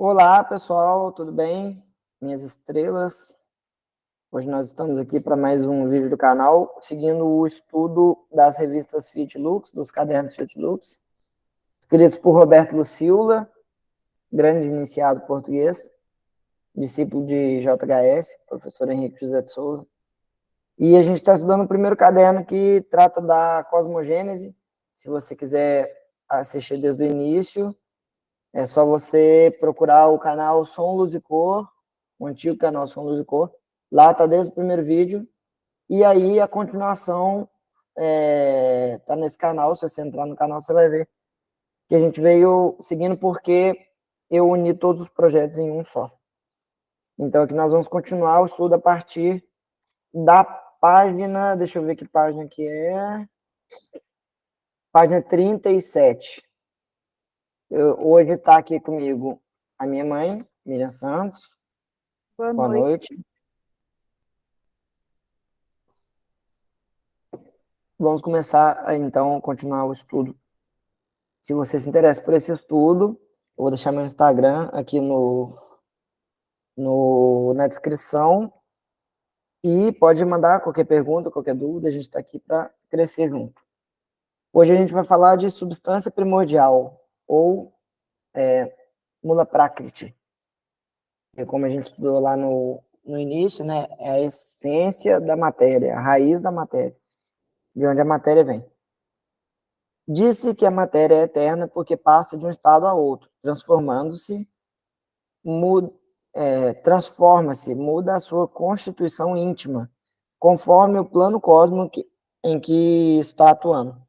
Olá, pessoal, tudo bem? Minhas estrelas. Hoje nós estamos aqui para mais um vídeo do canal, seguindo o estudo das revistas Fit Lux, dos cadernos Fit Lux, escritos por Roberto Lucila, grande iniciado português, discípulo de JHS, professor Henrique José de Souza. E a gente está estudando o primeiro caderno que trata da cosmogênese. Se você quiser assistir desde o início, é só você procurar o canal Som, Luz e Cor, o antigo canal Som, Luz e Cor. Lá está desde o primeiro vídeo. E aí a continuação está nesse canal. Se você entrar no canal, você vai ver que a gente veio seguindo porque eu uni todos os projetos em um só. Então aqui nós vamos continuar o estudo a partir da página, deixa eu ver que página que é. Página 37. Hoje está aqui comigo a minha mãe, Miriam Santos. Boa noite. Vamos começar, então, continuar o estudo. Se você se interessa por esse estudo, eu vou deixar meu Instagram aqui na descrição. E pode mandar qualquer pergunta, qualquer dúvida, a gente está aqui para crescer junto. Hoje a gente vai falar de substância primordial, ou Mula Prakriti. E como a gente estudou lá no início, né, é a essência da matéria, a raiz da matéria, de onde a matéria vem. Disse que a matéria é eterna porque passa de um estado a outro, transformando-se, transforma-se, muda a sua constituição íntima, conforme o plano cósmico em que está atuando.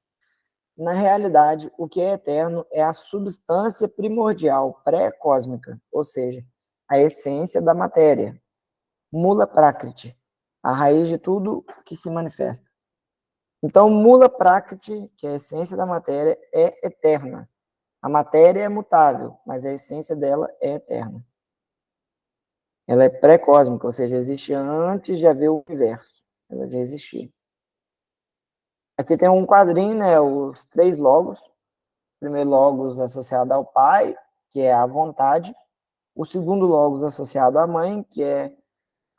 Na realidade, o que é eterno é a substância primordial, pré-cósmica, ou seja, a essência da matéria. Mula Prakriti, a raiz de tudo que se manifesta. Então, Mula Prakriti, que é a essência da matéria, é eterna. A matéria é mutável, mas a essência dela é eterna. Ela é pré-cósmica, ou seja, existe antes de haver o universo. Ela já existia. Aqui tem um quadrinho, né, os 3 logos. O primeiro logos associado ao pai, que é a vontade. O segundo logos associado à mãe, que é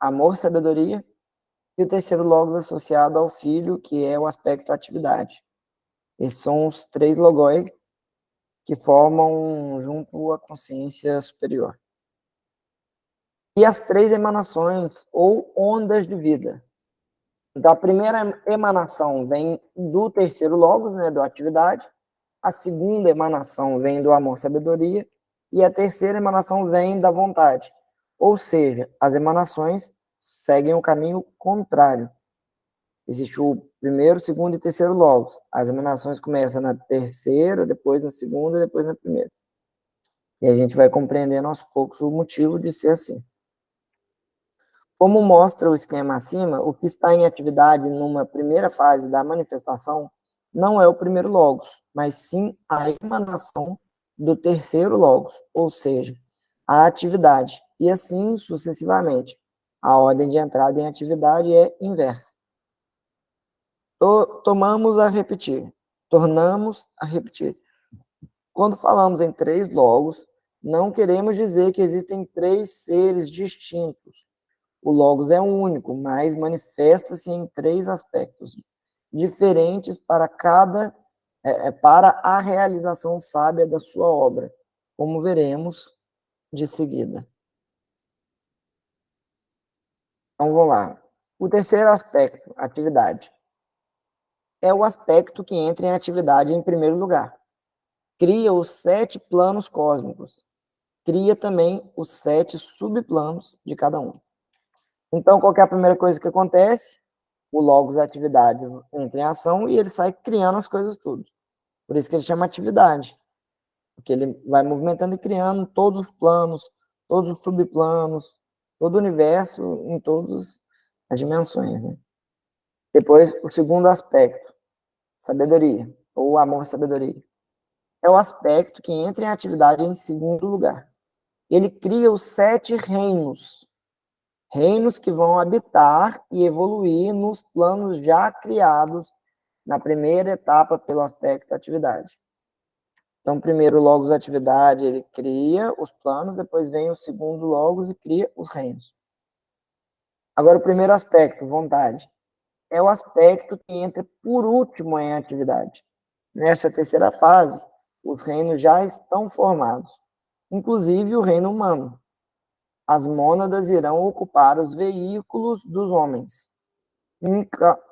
amor, sabedoria. E o terceiro logos associado ao filho, que é o aspecto atividade. Esses são os 3 logoi que formam junto a consciência superior. E as 3 emanações, ou ondas de vida. Então, a primeira emanação vem do terceiro logos, né, do atividade. A segunda emanação vem do amor, sabedoria. E a terceira emanação vem da vontade. Ou seja, as emanações seguem o caminho contrário. Existe o primeiro, segundo e terceiro logos. As emanações começam na terceira, depois na segunda, depois na primeira. E a gente vai compreendendo aos poucos o motivo de ser assim. Como mostra o esquema acima, o que está em atividade numa primeira fase da manifestação não é o primeiro logos, mas sim a emanação do terceiro logos, ou seja, a atividade, e assim sucessivamente. A ordem de entrada em atividade é inversa. Tornamos a repetir. Quando falamos em 3 logos, não queremos dizer que existem 3 seres distintos. O logos é único, mas manifesta-se em 3 aspectos diferentes para para a realização sábia da sua obra, como veremos de seguida. Então, vamos lá. O terceiro aspecto, atividade, é o aspecto que entra em atividade em primeiro lugar. Cria os 7 planos cósmicos. Cria também os 7 subplanos de cada um. Então, qual que é a primeira coisa que acontece? O logos, a atividade, entra em ação e ele sai criando as coisas tudo. Por isso que ele chama atividade. Porque ele vai movimentando e criando todos os planos, todos os subplanos, todo o universo em todas as dimensões, né? Depois, o segundo aspecto, sabedoria, ou amor-sabedoria. É o aspecto que entra em atividade em segundo lugar. Ele cria os 7 reinos. Reinos que vão habitar e evoluir nos planos já criados na primeira etapa pelo aspecto atividade. Então, primeiro o logos atividade, ele cria os planos, depois vem o segundo logos e cria os reinos. Agora, o primeiro aspecto, vontade, é o aspecto que entra por último em atividade. Nessa terceira fase, os reinos já estão formados, inclusive o reino humano. As mônadas irão ocupar os veículos dos homens,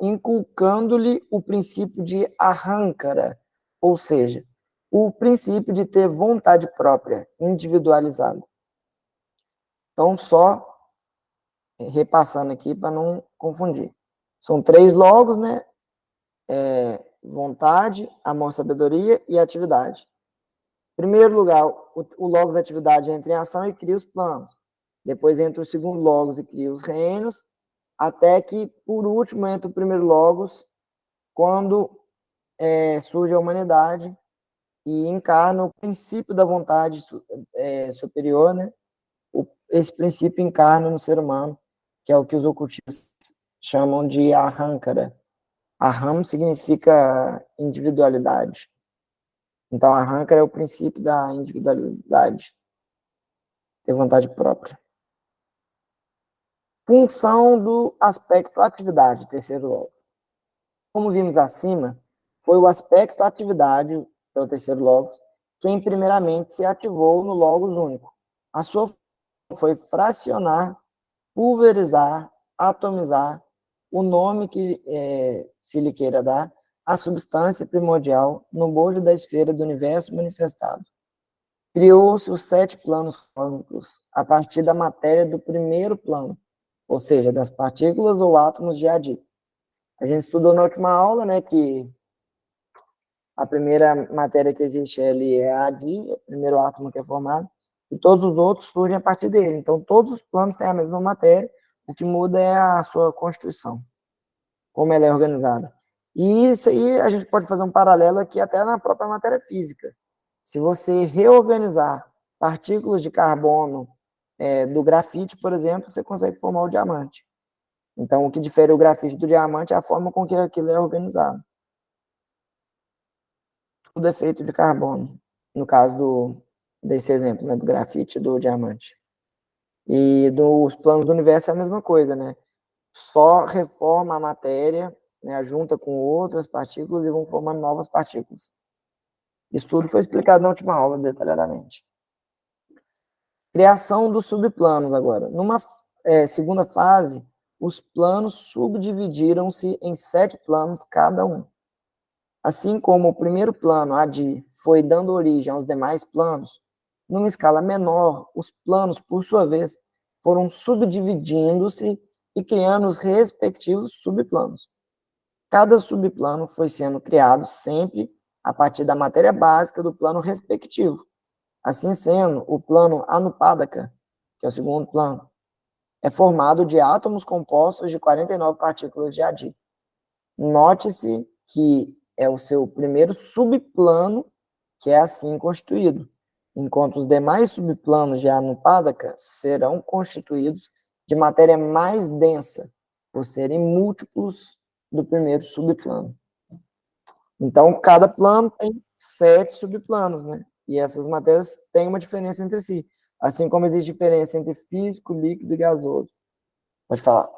inculcando-lhe o princípio de arrancara, ou seja, o princípio de ter vontade própria, individualizada. Então, só repassando aqui para não confundir. São 3 logos, né? Vontade, amor, sabedoria e atividade. Em primeiro lugar, o logos da atividade entra em ação e cria os planos. Depois entra o segundo logos e cria os reinos, até que, por último, entra o primeiro logos, quando surge a humanidade e encarna o princípio da vontade superior, né? Esse princípio encarna no ser humano, que é o que os ocultistas chamam de arrancara. Aham significa individualidade. Então, arrancara é o princípio da individualidade, ter vontade própria. Função do aspecto atividade, terceiro logo. Como vimos acima, foi o aspecto atividade, que é o terceiro logos, quem primeiramente se ativou no logos único. A sua função foi fracionar, pulverizar, atomizar, o nome que se lhe queira dar, a substância primordial no bojo da esfera do universo manifestado. Criou-se os 7 planos cósmicos a partir da matéria do primeiro plano, ou seja, das partículas ou átomos de Adi. A gente estudou na última aula, né, que a primeira matéria que existe ali é a Adi, o primeiro átomo que é formado, e todos os outros surgem a partir dele. Então, todos os planos têm a mesma matéria, o que muda é a sua constituição, como ela é organizada. E isso aí a gente pode fazer um paralelo aqui até na própria matéria física. Se você reorganizar partículas de carbono do grafite, por exemplo, você consegue formar o diamante. Então, o que difere o grafite do diamante é a forma com que aquilo é organizado. Tudo é feito de carbono, no caso desse exemplo, né, do grafite e do diamante. E dos planos do universo é a mesma coisa, né? Só reforma a matéria, né, junta com outras partículas e vão formando novas partículas. Isso tudo foi explicado na última aula, detalhadamente. Criação dos subplanos agora. Numa segunda fase, os planos subdividiram-se em 7 planos cada um. Assim como o primeiro plano, ADI, foi dando origem aos demais planos, numa escala menor, os planos, por sua vez, foram subdividindo-se e criando os respectivos subplanos. Cada subplano foi sendo criado sempre a partir da matéria básica do plano respectivo. Assim sendo, o plano Anupadaka, que é o segundo plano, é formado de átomos compostos de 49 partículas de Adi. Note-se que é o seu primeiro subplano que é assim constituído, enquanto os demais subplanos de Anupadaka serão constituídos de matéria mais densa, por serem múltiplos do primeiro subplano. Então, cada plano tem 7 subplanos, né? E essas matérias têm uma diferença entre si, assim como existe diferença entre físico, líquido e gasoso. Pode falar.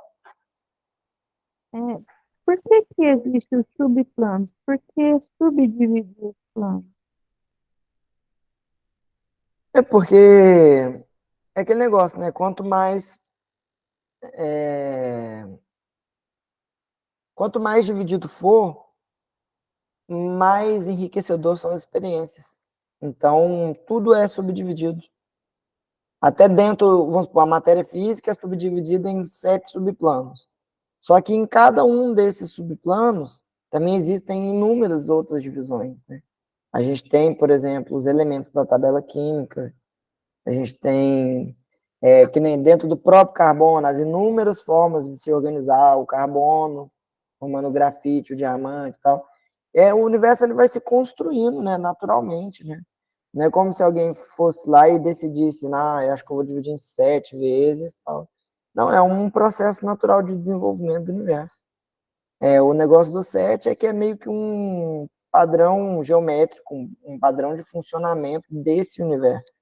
Por que existem os subplanos? Por que subdividir os planos? É porque é aquele negócio, né? Quanto mais dividido for, mais enriquecedor são as experiências. Então, tudo é subdividido. Até dentro, vamos supor, a matéria física é subdividida em 7 subplanos. Só que em cada um desses subplanos, também existem inúmeras outras divisões, né? A gente tem, por exemplo, os elementos da tabela química, a gente tem, que nem dentro do próprio carbono, as inúmeras formas de se organizar o carbono, formando o grafite, o diamante e tal. O universo ele vai se construindo, né, naturalmente, né? Não é como se alguém fosse lá e decidisse, eu acho que eu vou dividir em 7 vezes, tal. Não, é um processo natural de desenvolvimento do universo. O negócio do 7 é que é meio que um padrão geométrico, um padrão de funcionamento desse universo.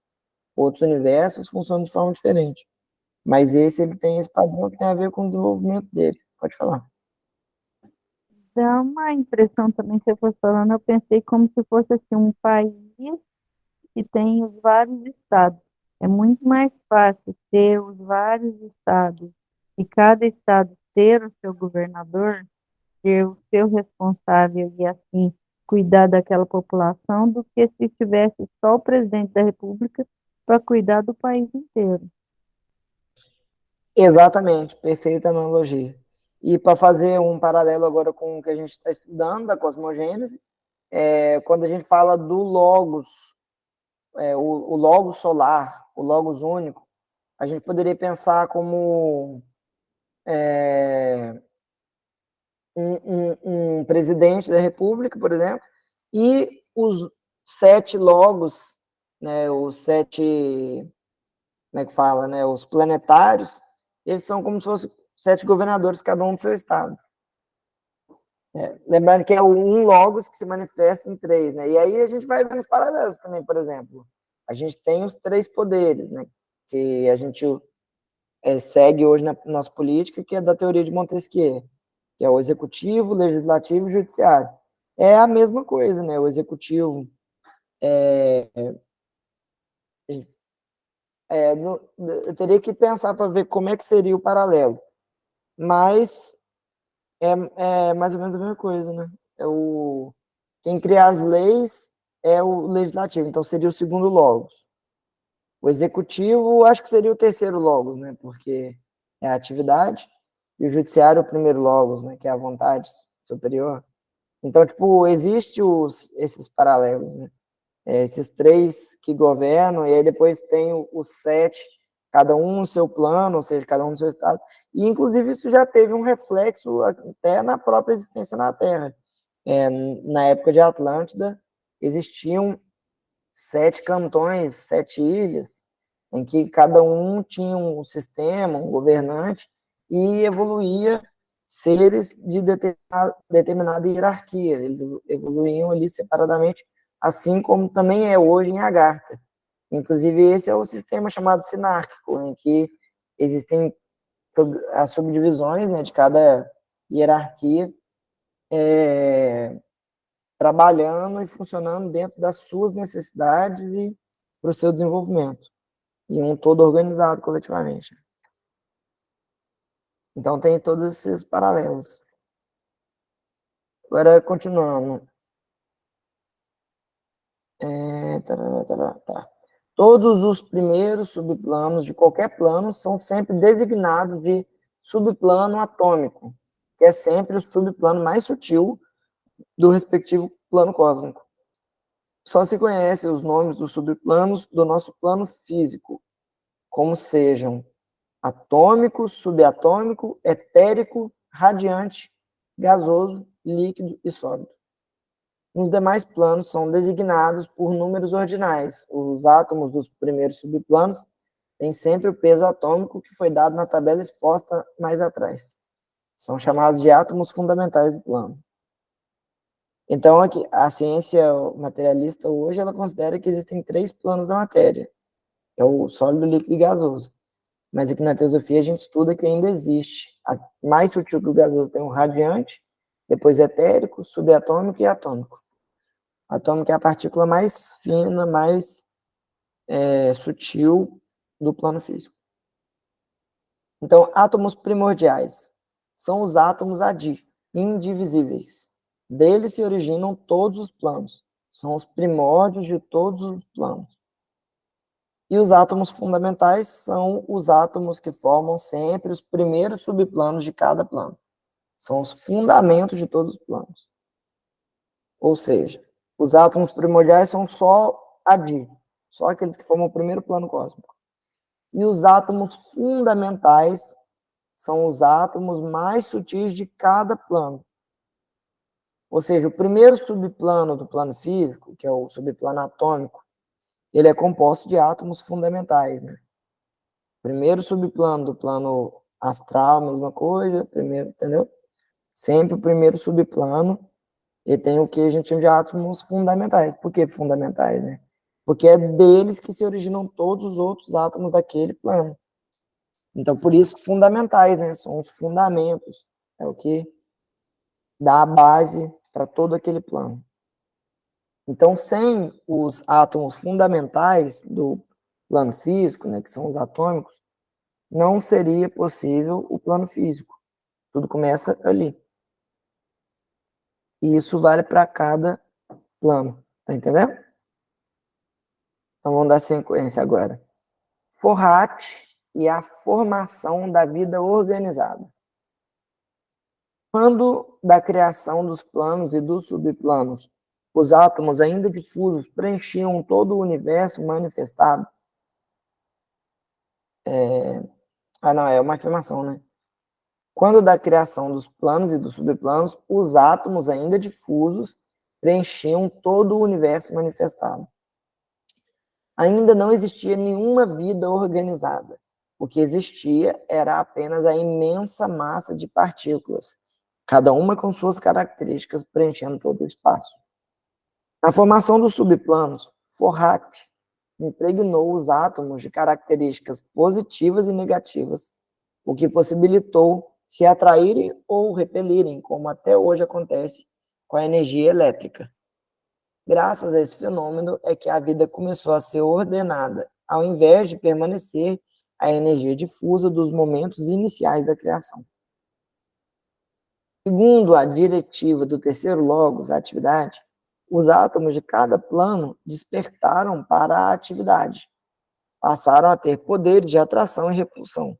Outros universos funcionam de forma diferente. Mas ele tem esse padrão que tem a ver com o desenvolvimento dele. Pode falar. Dá uma impressão também, que eu fosse falando, eu pensei como se fosse assim, um país que tem os vários estados. É muito mais fácil ter os vários estados e cada estado ter o seu governador, ter o seu responsável e assim cuidar daquela população, do que se tivesse só o presidente da República para cuidar do país inteiro. Exatamente, perfeita analogia. E para fazer um paralelo agora com o que a gente está estudando, da cosmogênese, quando a gente fala do logos, o logos solar, o logos único, a gente poderia pensar como um presidente da República, por exemplo, e os 7 logos, né, os 7, como é que fala, né, os planetários, eles são como se fossem 7 governadores, cada um do seu estado. Lembrando que é um logos que se manifesta em 3, né? E aí a gente vai ver os paralelos também, por exemplo. A gente tem os 3 poderes, né? Que a gente segue hoje na nossa política, que é da teoria de Montesquieu, que é o executivo, legislativo e judiciário. É a mesma coisa, né? O executivo eu teria que pensar para ver como é que seria o paralelo, mas é mais ou menos a mesma coisa, né? Quem cria as leis é o legislativo, então seria o segundo logos. O executivo, acho que seria o terceiro logos, né? Porque é a atividade, e o judiciário o primeiro logos, né? Que é a vontade superior. Então, tipo, existe esses paralelos, né? Esses 3 que governam, e aí depois tem os 7, cada um no seu plano, ou seja, cada um no seu estado. E, inclusive, isso já teve um reflexo até na própria existência na Terra. Na época de Atlântida, existiam 7 cantões, 7 ilhas, em que cada um tinha um sistema, um governante, e evoluía seres de determinada hierarquia. Eles evoluíam ali separadamente, assim como também é hoje em Agartha. Inclusive, esse é o sistema chamado sinárquico, em que existem as subdivisões, né, de cada hierarquia, trabalhando e funcionando dentro das suas necessidades e para o seu desenvolvimento, e um todo organizado coletivamente. Então, tem todos esses paralelos. Agora, continuando. Tá. Todos os primeiros subplanos de qualquer plano são sempre designados de subplano atômico, que é sempre o subplano mais sutil do respectivo plano cósmico. Só se conhece os nomes dos subplanos do nosso plano físico, como sejam atômico, subatômico, etérico, radiante, gasoso, líquido e sólido. Os demais planos são designados por números ordinais. Os átomos dos primeiros subplanos têm sempre o peso atômico que foi dado na tabela exposta mais atrás. São chamados de átomos fundamentais do plano. Então, aqui, a ciência materialista hoje, ela considera que existem 3 planos da matéria. É o sólido, líquido e gasoso. Mas aqui na teosofia a gente estuda que ainda existe. A mais sutil que o gasoso tem o radiante, depois etérico, subatômico e atômico. Atômico é a partícula mais fina, mais sutil do plano físico. Então, átomos primordiais são os átomos indivisíveis. Deles se originam todos os planos. São os primórdios de todos os planos. E os átomos fundamentais são os átomos que formam sempre os primeiros subplanos de cada plano. São os fundamentos de todos os planos. Ou seja, os átomos primordiais são só só aqueles que formam o primeiro plano cósmico. E os átomos fundamentais são os átomos mais sutis de cada plano. Ou seja, o primeiro subplano do plano físico, que é o subplano atômico, ele é composto de átomos fundamentais, né? Primeiro subplano do plano astral, mesma coisa, primeiro, entendeu? Sempre o primeiro subplano E tem o que a gente chama de átomos fundamentais. Por que fundamentais, né? Porque é deles que se originam todos os outros átomos daquele plano. Então, por isso, fundamentais, né? São os fundamentos. É o que dá a base para todo aquele plano. Então, sem os átomos fundamentais do plano físico, né, que são os atômicos, não seria possível o plano físico. Tudo começa ali. E isso vale para cada plano. Tá entendendo? Então, vamos dar sequência agora. Forrat e a formação da vida organizada. Quando da criação dos planos e dos subplanos, os átomos ainda difusos preenchiam todo o universo manifestado. Não, é uma afirmação, né? Quando da criação dos planos e dos subplanos, os átomos ainda difusos preenchiam todo o universo manifestado. Ainda não existia nenhuma vida organizada. O que existia era apenas a imensa massa de partículas, cada uma com suas características preenchendo todo o espaço. Na formação dos subplanos, Forrat impregnou os átomos de características positivas e negativas, o que possibilitou se atraírem ou repelirem, como até hoje acontece com a energia elétrica. Graças a esse fenômeno é que a vida começou a ser ordenada, ao invés de permanecer a energia difusa dos momentos iniciais da criação. Segundo a diretiva do terceiro logos, a atividade, os átomos de cada plano despertaram para a atividade, passaram a ter poderes de atração e repulsão,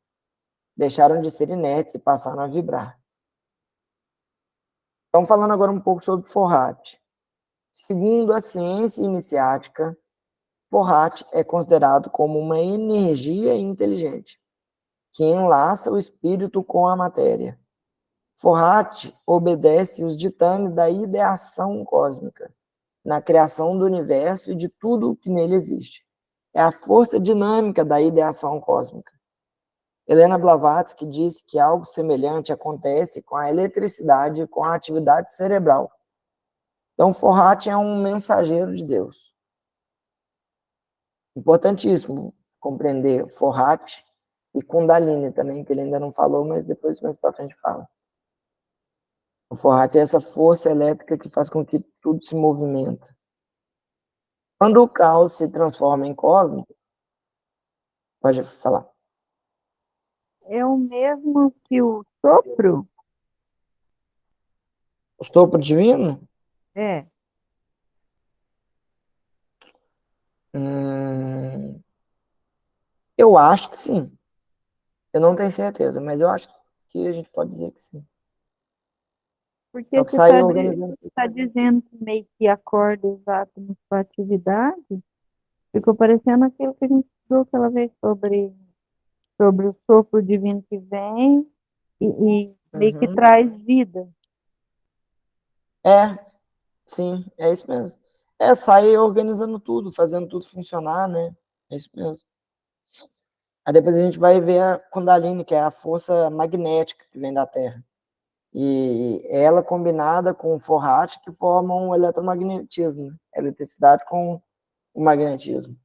deixaram de ser inertes e passaram a vibrar. Então, falando agora um pouco sobre Forrat. Segundo a ciência iniciática, Forrat é considerado como uma energia inteligente, que enlaça o espírito com a matéria. Forrat obedece os ditames da ideação cósmica, na criação do universo e de tudo o que nele existe. É a força dinâmica da ideação cósmica. Helena Blavatsky disse que algo semelhante acontece com a eletricidade e com a atividade cerebral. Então, Forrat é um mensageiro de Deus. Importantíssimo compreender Forrat e Kundalini também, que ele ainda não falou, mas depois mais para frente fala. O Forrat é essa força elétrica que faz com que tudo se movimenta. Quando o caos se transforma em cosmos, pode falar. É o mesmo que o sopro? O sopro divino? É. Eu acho que sim. Eu não tenho certeza, mas eu acho que a gente pode dizer que sim. É Porque o que você saiu organizando. está dizendo que meio que acorda os átomos para atividade, ficou parecendo aquilo que a gente estudou aquela vez sobre o sopro divino que vem e meio que Uhum. traz vida. É, sim, é isso mesmo. É, sai organizando tudo, fazendo tudo funcionar, né? É isso mesmo. Aí depois a gente vai ver a Kundalini, que é a força magnética que vem da Terra. E ela combinada com o Forrat, que formam um eletromagnetismo, né? Eletricidade com o magnetismo.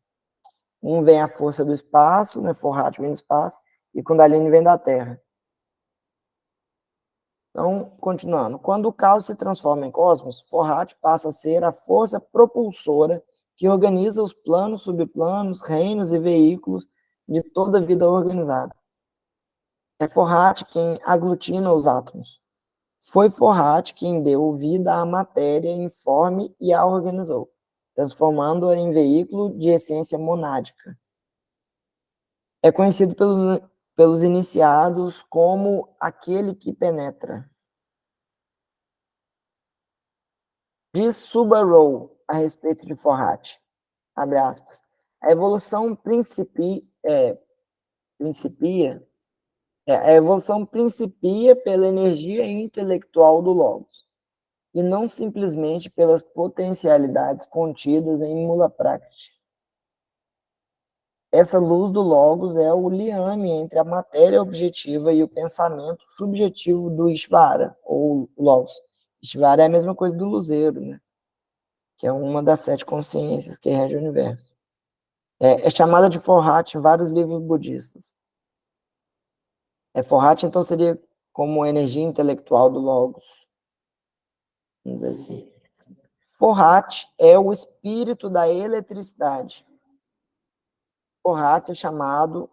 Um vem a força do espaço, né? Forrat vem do espaço, e Kundalini vem da Terra. Então, continuando. Quando o caos se transforma em cosmos, Forrat passa a ser a força propulsora que organiza os planos, subplanos, reinos e veículos de toda a vida organizada. É Forrat quem aglutina os átomos. Foi Forrat quem deu vida à matéria informe e a organizou, transformando-a em veículo de essência monádica. É conhecido pelos iniciados como aquele que penetra. Diz Subarow a respeito de Forrat, abre aspas, a evolução principia pela energia intelectual do Logos, e não simplesmente pelas potencialidades contidas em Mula Prakti. Essa luz do Logos é o liame entre a matéria objetiva e o pensamento subjetivo do Ishvara, ou Logos, Ishvara é a mesma coisa do luzeiro, né? Que é uma das 7 consciências que rege o universo. É chamada de Forhat em vários livros budistas. Forhat, então, seria como energia intelectual do Logos. Vamos dizer assim. Forhat é o espírito da eletricidade. Forhat é chamado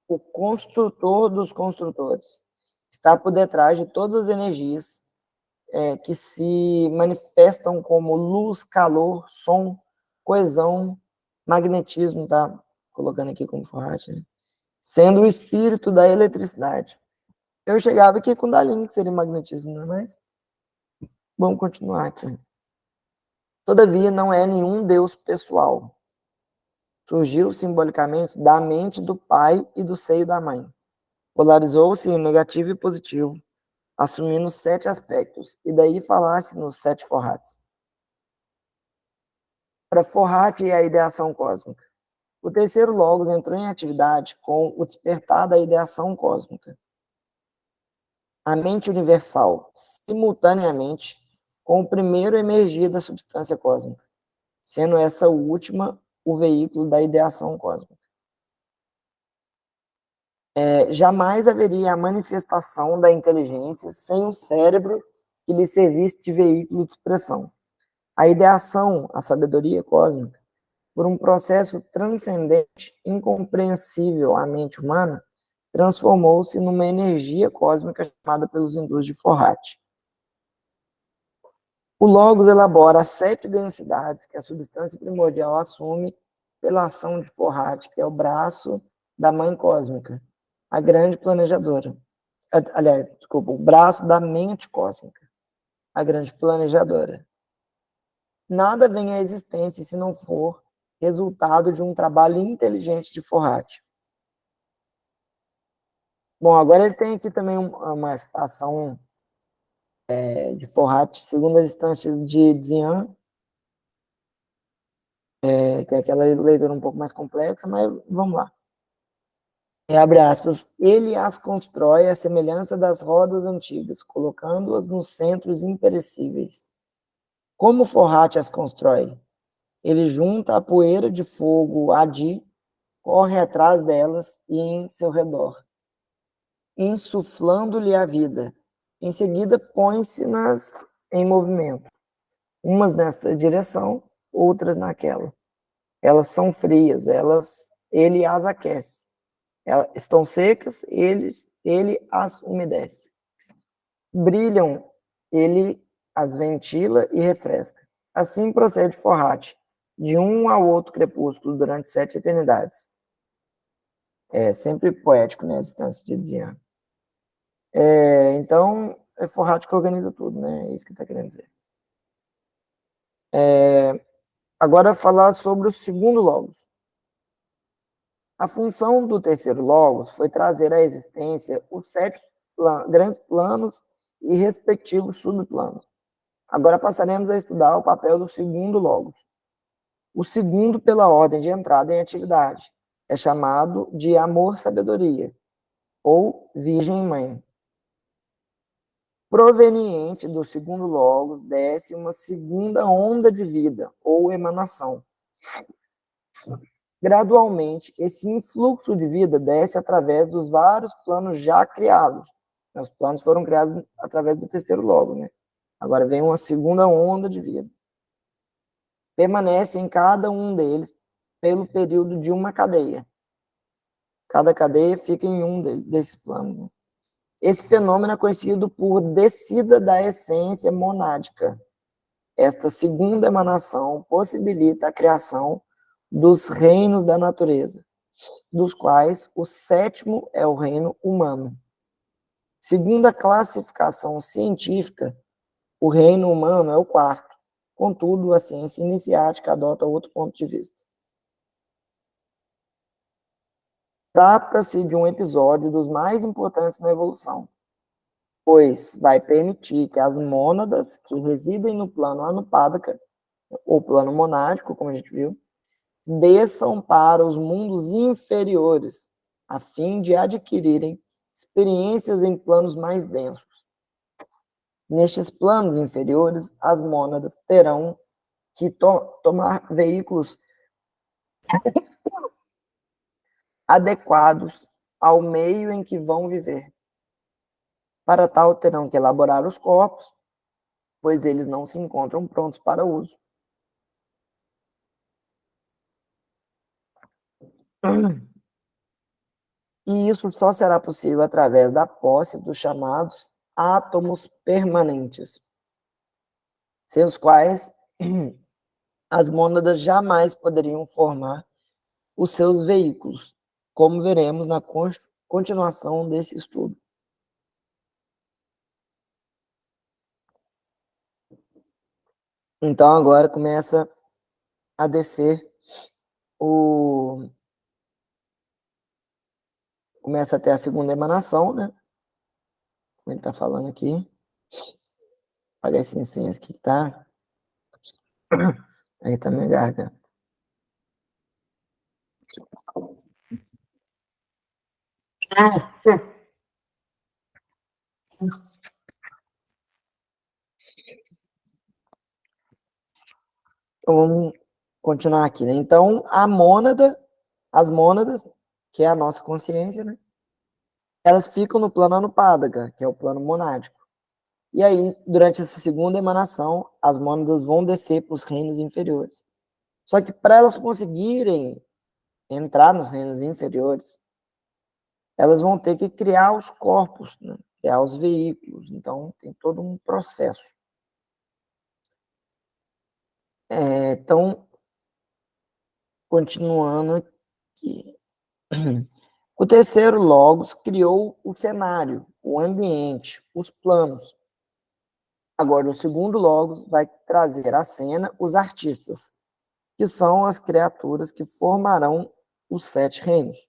o construtor dos construtores. Está por detrás de todas as energias que se manifestam como luz, calor, som, coesão, magnetismo, tá? Colocando aqui como Forhat, né? Sendo o espírito da eletricidade. Eu chegava aqui com Kundalini, que seria magnetismo, né? Mas vamos continuar aqui. Todavia, não é nenhum Deus pessoal. Surgiu simbolicamente da mente do pai e do seio da mãe. Polarizou-se em negativo e positivo, assumindo 7 aspectos, e daí falasse nos 7 Forhats. Para Forhat e a ideação cósmica. O terceiro Logos entrou em atividade com o despertar da ideação cósmica. A mente universal, simultaneamente, com o primeiro emergir da substância cósmica, sendo essa última o veículo da ideação cósmica. Jamais haveria a manifestação da inteligência sem um cérebro que lhe servisse de veículo de expressão. A ideação, a sabedoria cósmica, por um processo transcendente, incompreensível à mente humana, transformou-se numa energia cósmica chamada pelos hindus de Forhat. O Logos elabora as 7 densidades que a substância primordial assume pela ação de Forhat, que é o braço da mãe cósmica, a grande planejadora. Aliás, desculpa, o braço da mente cósmica, a grande planejadora. Nada vem à existência se não for resultado de um trabalho inteligente de Forhat. Bom, agora ele tem aqui também uma citação de Forhat, segundo as instâncias de Dzyan, que é aquela leitura um pouco mais complexa, mas vamos lá. Abre aspas, ele as constrói à semelhança das rodas antigas, colocando-as nos centros imperecíveis. Como Forhat as constrói? Ele junta a poeira de fogo Adi, corre atrás delas e em seu redor, insuflando-lhe a vida. Em seguida, põe-se-nas em movimento, umas nesta direção, outras naquela. Elas são frias, ele as aquece. Elas estão secas, ele as umedece. Brilham, ele as ventila e refresca. Assim procede Forhat, de um ao outro crepúsculo durante 7 eternidades. É sempre poético, né, as instâncias de Dzyan. Então, é Forhat que organiza tudo, né? É isso que está querendo dizer. Agora, falar sobre o segundo Logos. A função do terceiro Logos foi trazer à existência os 7 grandes planos e respectivos subplanos. Agora passaremos a estudar o papel do segundo Logos. O segundo, pela ordem de entrada em atividade, é chamado de amor-sabedoria, ou Virgem-Mãe. Proveniente do segundo Logos, desce uma segunda onda de vida, ou emanação. Gradualmente, esse influxo de vida desce através dos vários planos já criados. Os planos foram criados através do terceiro Logos, né? Agora vem uma segunda onda de vida. Permanece em cada um deles pelo período de uma cadeia. Cada cadeia fica em um desses planos, né? Esse fenômeno é conhecido por descida da essência monádica. Esta segunda emanação possibilita a criação dos reinos da natureza, dos quais o 7º é o reino humano. Segundo a classificação científica, o reino humano é o 4º. Contudo, a ciência iniciática adota outro ponto de vista. Trata-se de um episódio dos mais importantes na evolução, pois vai permitir que as mônadas que residem no plano Anupadaka, ou plano monádico, como a gente viu, desçam para os mundos inferiores, a fim de adquirirem experiências em planos mais densos. Nestes planos inferiores, as mônadas terão que tomar veículos adequados ao meio em que vão viver. Para tal, terão que elaborar os corpos, pois eles não se encontram prontos para uso. E isso só será possível através da posse dos chamados átomos permanentes, sem os quais as mônadas jamais poderiam formar os seus veículos, como veremos na continuação desse estudo. Então, agora começa a descer começa a ter a segunda emanação, né? Como ele está falando aqui. Vou apagar esse incenso aqui que tá. Aí tá minha garganta. Então, vamos continuar aqui, né? Então, as mônadas, que é a nossa consciência, né? Elas ficam no plano Anupādaka, que é o plano monádico. E aí, durante essa segunda emanação, as mônadas vão descer para os reinos inferiores. Só que para elas conseguirem entrar nos reinos inferiores, elas vão ter que criar os corpos, né? Criar os veículos. Então, tem todo um processo. Então, continuando aqui. O terceiro Logos criou o cenário, o ambiente, os planos. Agora, o segundo Logos vai trazer à cena os artistas, que são as criaturas que formarão os 7 reinos.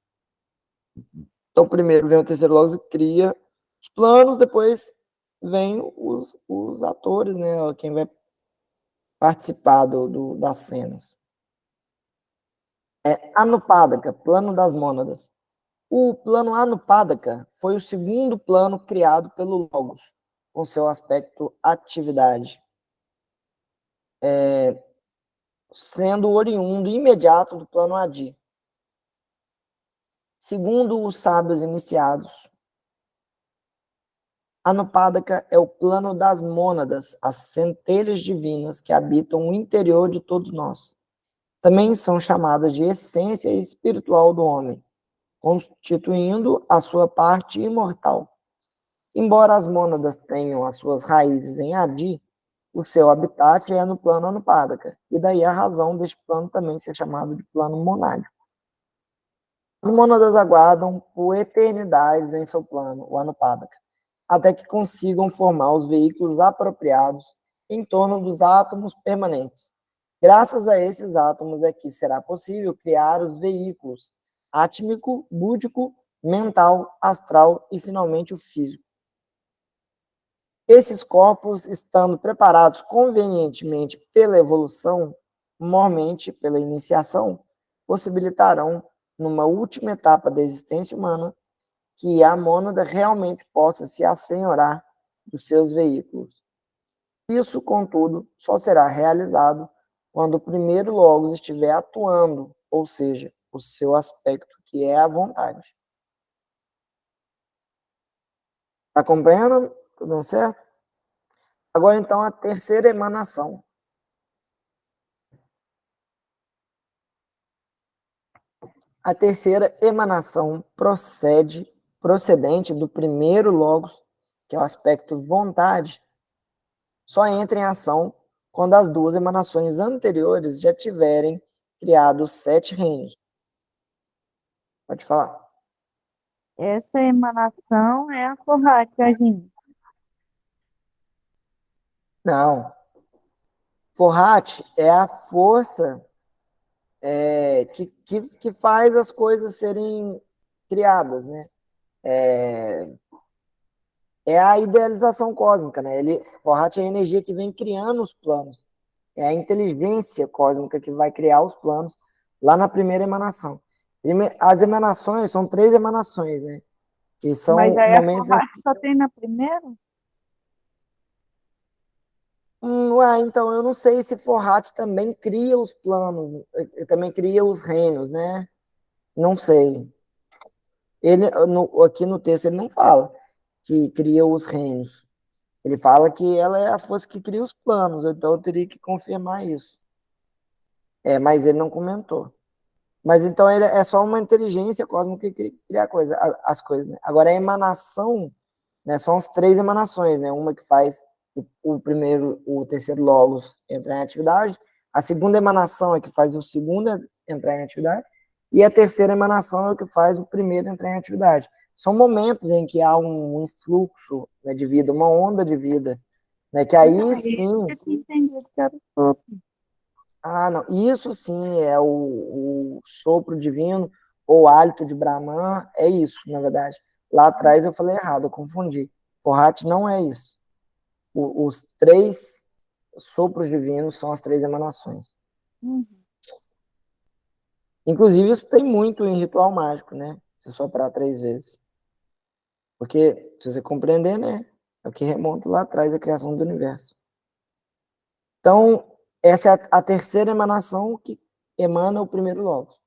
Então, primeiro vem o terceiro Logos e cria os planos, depois vem os atores, né? Quem vai participar das cenas. Anupādaka, plano das mônadas. O plano Anupādaka foi o segundo plano criado pelo Logos, com seu aspecto atividade, sendo oriundo imediato do plano Adi. Segundo os sábios iniciados, Anupādaka é o plano das mônadas, as centelhas divinas que habitam o interior de todos nós. Também são chamadas de essência espiritual do homem, constituindo a sua parte imortal. Embora as mônadas tenham as suas raízes em Adi, o seu habitat é no plano Anupādaka, e daí a razão deste plano também ser chamado de plano monádico. As mônadas aguardam por eternidades em seu plano, o Anupādaka, até que consigam formar os veículos apropriados em torno dos átomos permanentes. Graças a esses átomos é que será possível criar os veículos átmico, búdico, mental, astral e, finalmente, o físico. Esses corpos, estando preparados convenientemente pela evolução, mormente pela iniciação, possibilitarão, numa última etapa da existência humana, que a mônada realmente possa se assenhorar dos seus veículos. Isso, contudo, só será realizado quando o primeiro Logos estiver atuando, ou seja, o seu aspecto, que é a vontade. Está acompanhando? Tudo certo? Agora, então, a terceira emanação. A terceira emanação procedente do primeiro Logos, que é o aspecto vontade, só entra em ação quando as duas emanações anteriores já tiverem criado os 7 reinos. Pode falar. Essa emanação é a Forrat agindo. Não. Forrat é a força que faz as coisas serem criadas, né? É a idealização cósmica, né? Forrat é a energia que vem criando os planos. É a inteligência cósmica que vai criar os planos lá na primeira emanação. As emanações são 3 emanações, né? Que são Mas aí a momentos... Forrat só tem na primeira? Então, eu não sei se Forrat também cria os planos, também cria os reinos, né? Não sei. Ele, aqui no texto ele não fala que cria os reinos. Ele fala que ela é a força que cria os planos, então eu teria que confirmar isso. Mas ele não comentou. Mas então ele é só uma inteligência cósmica que cria as coisas, né? Agora a emanação, né, são as três emanações, né? Uma que faz o terceiro logos entrar em atividade, a segunda emanação é que faz o segundo entrar em atividade, e a terceira emanação é o que faz o primeiro entrar em atividade. São momentos em que há um influxo, né, de vida, uma onda de vida, né, que Então, aí é isso sim. que eu tinha entendido que era o sopro. Não, isso sim é o sopro divino ou hálito de Brahman, é isso, na verdade. Lá atrás eu falei errado, eu confundi. Forrat não é isso. Os três sopros divinos são as três emanações. Uhum. Inclusive, isso tem muito em ritual mágico, né? Se soprar 3 vezes. Porque, se você compreender, né? É o que remonta lá atrás a criação do universo. Então, essa é a terceira emanação que emana o primeiro logos.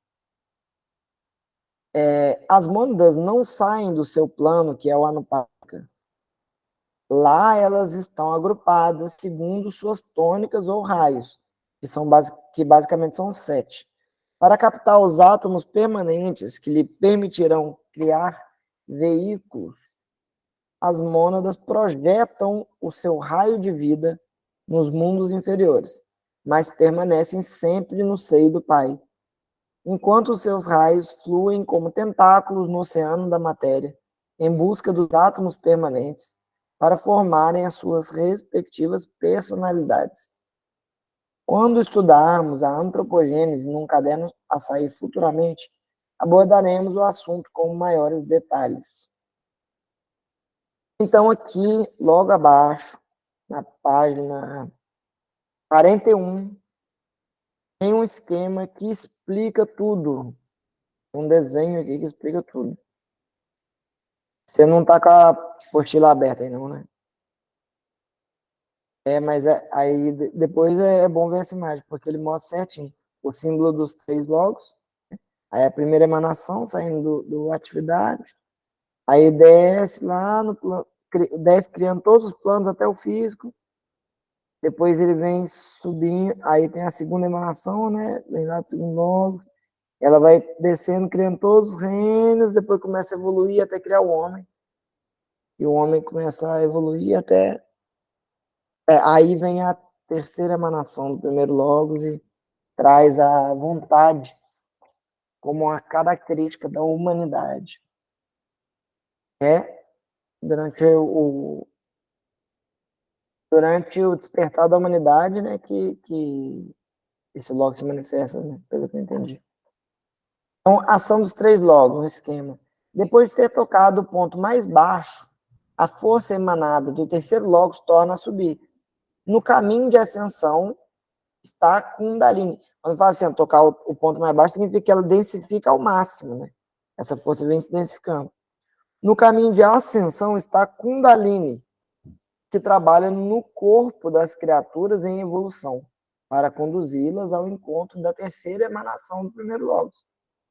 As mônadas não saem do seu plano, que é o Anupaka. Lá elas estão agrupadas segundo suas tônicas ou raios, que basicamente são 7. Para captar os átomos permanentes que lhe permitirão criar veículos, as mônadas projetam o seu raio de vida nos mundos inferiores, mas permanecem sempre no seio do Pai, enquanto os seus raios fluem como tentáculos no oceano da matéria, em busca dos átomos permanentes, para formarem as suas respectivas personalidades. Quando estudarmos a antropogênese num caderno a sair futuramente, abordaremos o assunto com maiores detalhes. Então, aqui, logo abaixo, na página 41, tem um esquema que explica tudo. Um desenho aqui que explica tudo. Você não tá com a apostila aberta aí, não, né? Mas aí depois é bom ver essa imagem, porque ele mostra certinho o símbolo dos três logos. Aí a primeira emanação saindo do atividade. Aí desce lá no plano, desce criando todos os planos até o físico. Depois ele vem subindo, aí tem a segunda emanação, né? Vem lá do segundo logo. Ela vai descendo, criando todos os reinos, depois começa a evoluir até criar o homem. E o homem começa a evoluir até. Aí vem a terceira emanação do primeiro Logos e traz a vontade como uma característica da humanidade. Durante durante o despertar da humanidade, né, que esse logo se manifesta, né, pelo que eu entendi. Então, ação dos três logos no esquema. Depois de ter tocado o ponto mais baixo, a força emanada do terceiro logos torna a subir. No caminho de ascensão está Kundalini. Quando fala assim, tocar o ponto mais baixo, significa que ela densifica ao máximo, né? Essa força vem se densificando. No caminho de ascensão está Kundalini, que trabalha no corpo das criaturas em evolução, para conduzi-las ao encontro da terceira emanação do primeiro logos,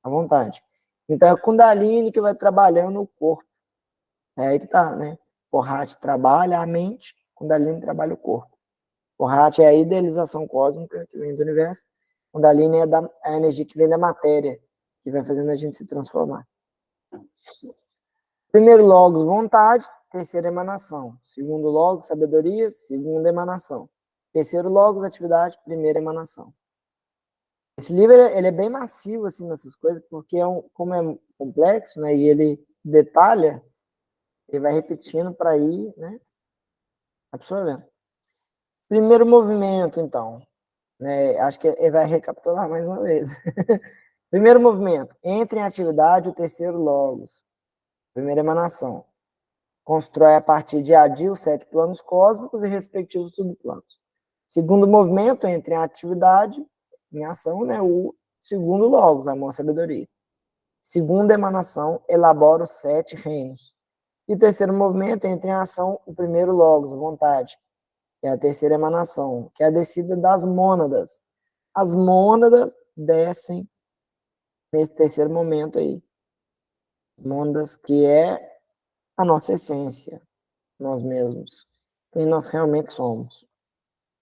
à vontade. Então é Kundalini que vai trabalhando o corpo. É aí que tá, né? Forrat trabalha a mente, Kundalini trabalha o corpo. Forrat é a idealização cósmica que vem do universo, Kundalini é a energia que vem da matéria, que vai fazendo a gente se transformar. Primeiro logos, vontade, terceira emanação. Segundo logos, sabedoria, segunda emanação. Terceiro logos, atividade, primeira emanação. Esse livro ele é bem massivo assim nessas coisas, porque como é complexo, né, e ele detalha, ele vai repetindo para ir, né, absorvendo. Primeiro movimento, então, né, acho que ele vai recapitular mais uma vez. Primeiro movimento, entre em atividade o terceiro logos, primeira emanação. Constrói a partir de Adi os 7 planos cósmicos e respectivos subplanos. Segundo movimento, entra em atividade, em ação, né, o segundo logos, amor, sabedoria. Segunda emanação, elabora os 7 reinos. E terceiro movimento, entra em ação o primeiro logos, vontade. É a terceira emanação, que é a descida das mônadas. As mônadas descem nesse terceiro momento aí. Mônadas que é a nossa essência, nós mesmos, quem nós realmente somos.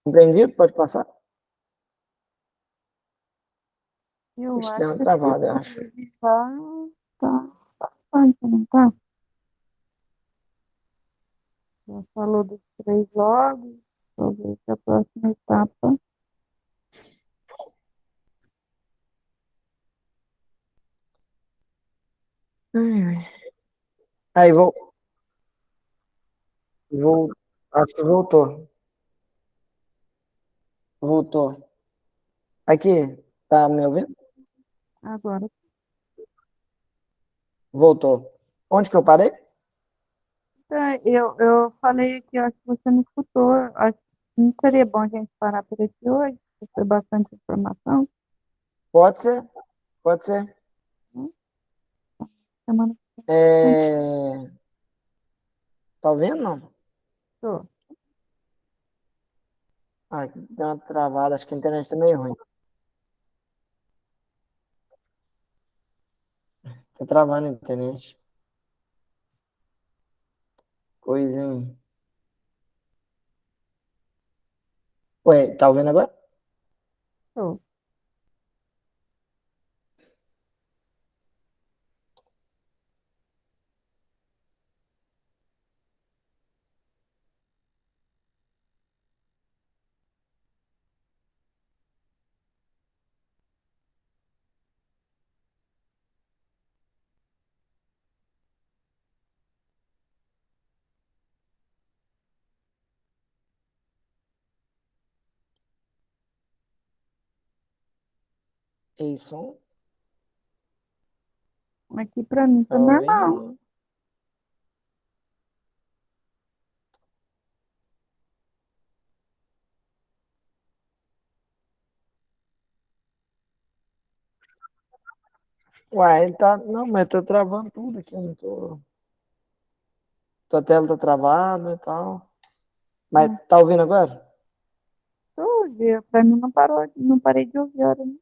Compreendido? Pode passar? Eu Puxa, acho deu uma que esse travada, eu acho. estudo tá bastante, não tá? Já falou dos 3 jogos, talvez a próxima etapa. Ai, ai. Aí, acho que voltou. Voltou. Aqui, tá me ouvindo? Agora, Voltou. Onde que eu parei? tá, eu falei que eu acho que você não escutou. Acho que não seria bom a gente parar por aqui hoje, porque foi bastante informação, Pode ser, pode ser. né? Semana que vem. É... Tá ouvindo, não? Tô. Ah, deu uma travada, acho que a internet tá meio ruim. Tá travando a internet. Coisinha. Ué, tá ouvindo agora? Tô. Ei, som, Aqui pra mim tá tá normal. ouvindo? Uai, tá. Não, mas tá travando tudo aqui, eu não tô. Tua tela tá travada e tal. Mas Né? tá ouvindo agora? Tô ouvindo. Pra mim não parou, não parei de ouvir a hora nenhuma.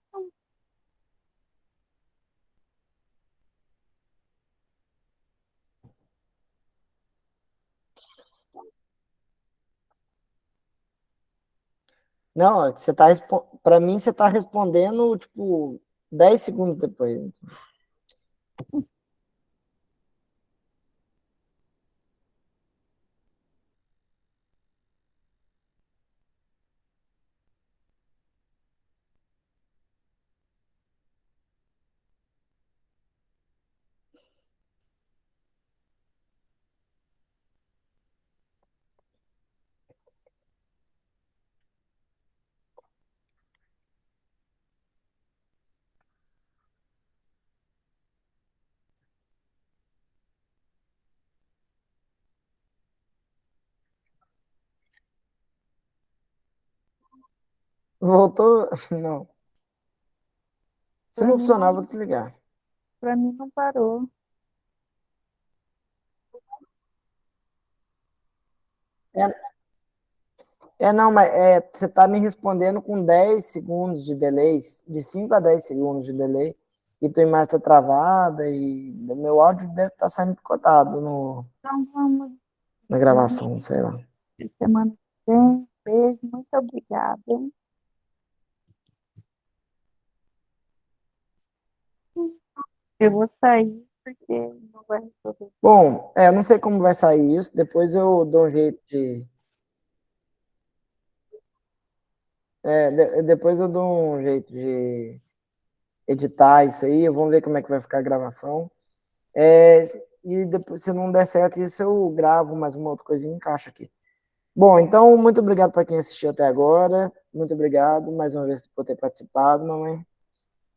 Não, é que você tá pra mim você tá respondendo, tipo, 10 segundos depois. Voltou? Não. Se Pra não mim funcionar, eu vou não, desligar. pra mim não parou. É, não, mas você tá me respondendo com 10 segundos de delay, de 5 a 10 segundos de delay, e tua imagem tá travada, e o meu áudio deve estar saindo picotado Então vamos na despedir gravação, sei lá. semana que vem. Beijo, muito obrigada. Eu vou sair porque não vai resolver. Bom, eu não sei como vai sair isso, depois eu dou um jeito de. Depois eu dou um jeito de editar isso aí, vamos ver como é que vai ficar a gravação. É, e depois, se não der certo, isso eu gravo mais uma outra coisinha e encaixo aqui. Bom, então, muito obrigado para quem assistiu até agora. Muito obrigado mais uma vez por ter participado, mamãe.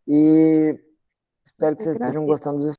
E espero que Eu vocês estejam agradeço. gostando dos